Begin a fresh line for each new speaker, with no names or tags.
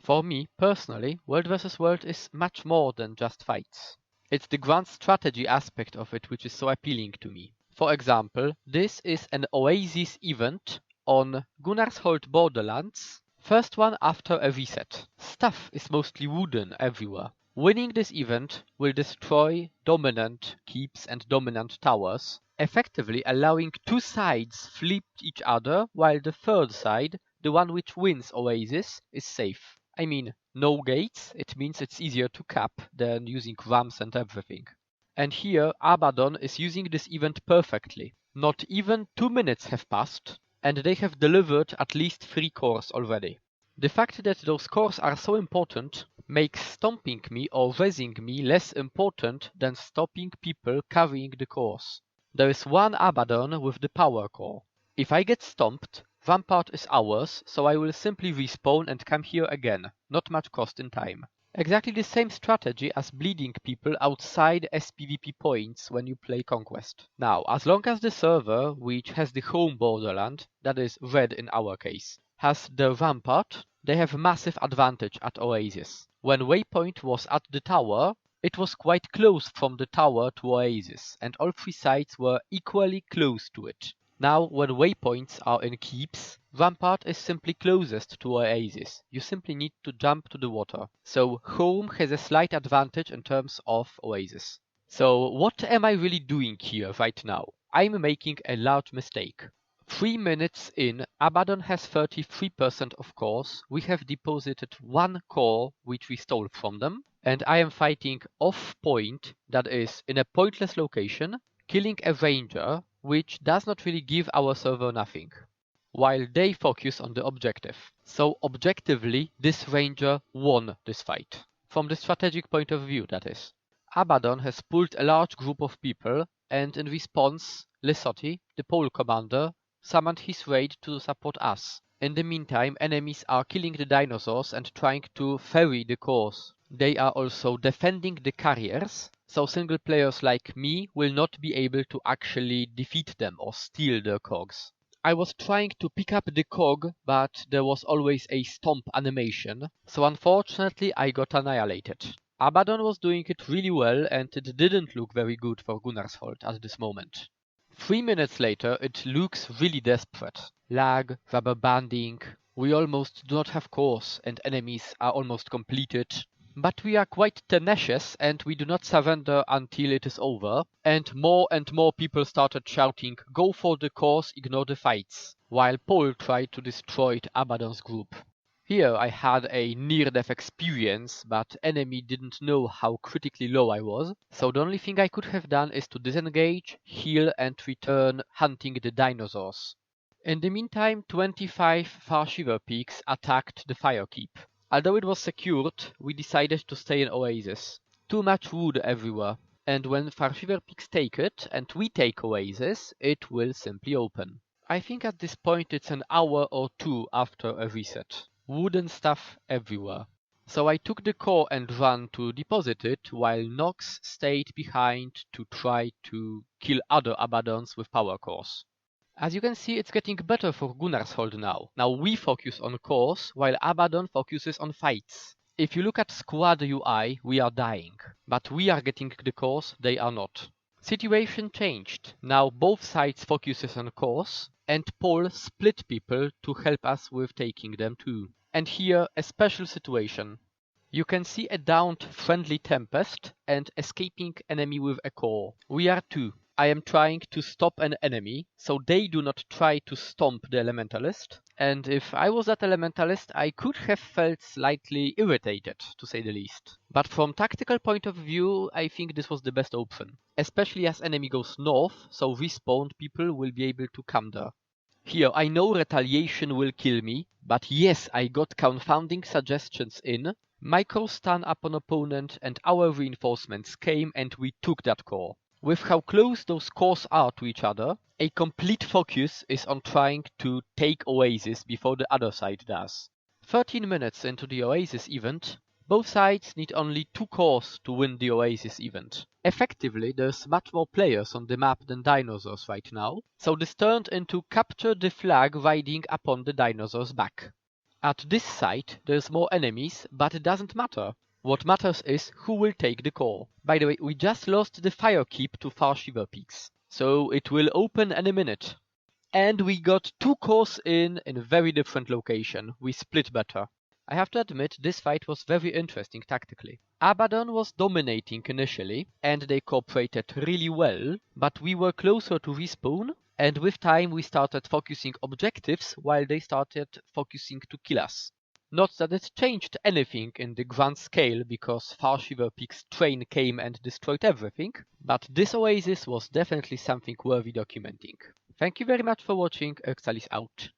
For me, personally, World vs. World is much more than just fights. It's the grand strategy aspect of it which is so appealing to me. For example, this is an Oasis event on Gunnarsholt Borderlands, first one after a reset. Stuff is mostly wooden everywhere. Winning this event will destroy dominant keeps and dominant towers, effectively allowing two sides flip each other while the third side, the one which wins Oasis, is safe. I mean, no gates, it means it's easier to cap than using ramps and everything. And here Abaddon is using this event perfectly. Not even 2 minutes have passed, and they have delivered at least 3 cores already. The fact that those cores are so important makes stomping me or raising me less important than stopping people carrying the cores. There is one Abaddon with the power core. If I get stomped, Rampart is ours, so I will simply respawn and come here again, not much cost in time. Exactly the same strategy as bleeding people outside SPVP points when you play Conquest. Now, as long as the server, which has the home borderland, that is red in our case, has the Rampart, they have massive advantage at Oasis. When waypoint was at the tower, it was quite close from the tower to Oasis, and all 3 sides were equally close to it. Now, when waypoints are in keeps, Rampart is simply closest to Oasis. You simply need to jump to the water. So home has a slight advantage in terms of Oasis. So what am I really doing here right now? I'm making a large mistake. 3 minutes in, Abaddon has 33% of cores. We have deposited 1 core which we stole from them. And I am fighting off point, that is, in a pointless location, killing a ranger, which does not really give our server nothing, while they focus on the objective. So objectively, this ranger won this fight. From the strategic point of view, that is. Abaddon has pulled a large group of people, and in response, Lissotti, the pole commander, summoned his raid to support us. In the meantime, enemies are killing the dinosaurs and trying to ferry the cores. They are also defending the carriers, so single players like me will not be able to actually defeat them or steal their cogs. I was trying to pick up the cog, but there was always a stomp animation, so unfortunately I got annihilated. Abaddon was doing it really well, and it didn't look very good for Gunnarsholt at this moment. 3 minutes later, it looks really desperate. Lag, rubber banding, we almost do not have cores, and enemies are almost completed. But we are quite tenacious and we do not surrender until it is over, and more people started shouting, "Go for the cores, ignore the fights," while Paul tried to destroy Abaddon's group. Here I had a near-death experience, but enemy didn't know how critically low I was, so the only thing I could have done is to disengage, heal and return hunting the dinosaurs. In the meantime, 25 Farshiver peaks attacked the Fire Keep. Although it was secured, we decided to stay in Oasis. Too much wood everywhere, and when Farshiver peaks take it, and we take Oasis, it will simply open. I think at this point it's an hour or 2 after a reset. Wooden stuff everywhere. So I took the core and ran to deposit it, while Nox stayed behind to try to kill other Abaddons with power cores. As you can see, it's getting better for Gunnarsholt now. Now we focus on cores, while Abaddon focuses on fights. If you look at squad UI, we are dying. But we are getting the cores, they are not. Situation changed. Now both sides focuses on cores, and Paul split people to help us with taking them too. And here, a special situation. You can see a downed friendly Tempest and escaping enemy with a core. We are 2. I am trying to stop an enemy, so they do not try to stomp the Elementalist. And if I was that Elementalist, I could have felt slightly irritated, to say the least. But from tactical point of view, I think this was the best option. Especially as enemy goes north, so respawned people will be able to come there. Here, I know retaliation will kill me, but yes, I got confounding suggestions in. Micro stun upon opponent and our reinforcements came and we took that core. With how close those cores are to each other, a complete focus is on trying to take Oasis before the other side does. 13 minutes into the Oasis event, both sides need only 2 cores to win the Oasis event. Effectively, there's much more players on the map than dinosaurs right now, so this turned into capture the flag riding upon the dinosaur's back. At this site, there's more enemies, but it doesn't matter. What matters is who will take the core. By the way, we just lost the fire keep to Far Shiver Peaks, so it will open any minute. And we got 2 cores in a very different location. We split better. I have to admit, this fight was very interesting tactically. Abaddon was dominating initially, and they cooperated really well, but we were closer to respawn, and with time we started focusing objectives while they started focusing to kill us. Not that it changed anything in the grand scale, because Far Shiver Peak's train came and destroyed everything, but this Oasis was definitely something worthy documenting. Thank you very much for watching, Erxalis out.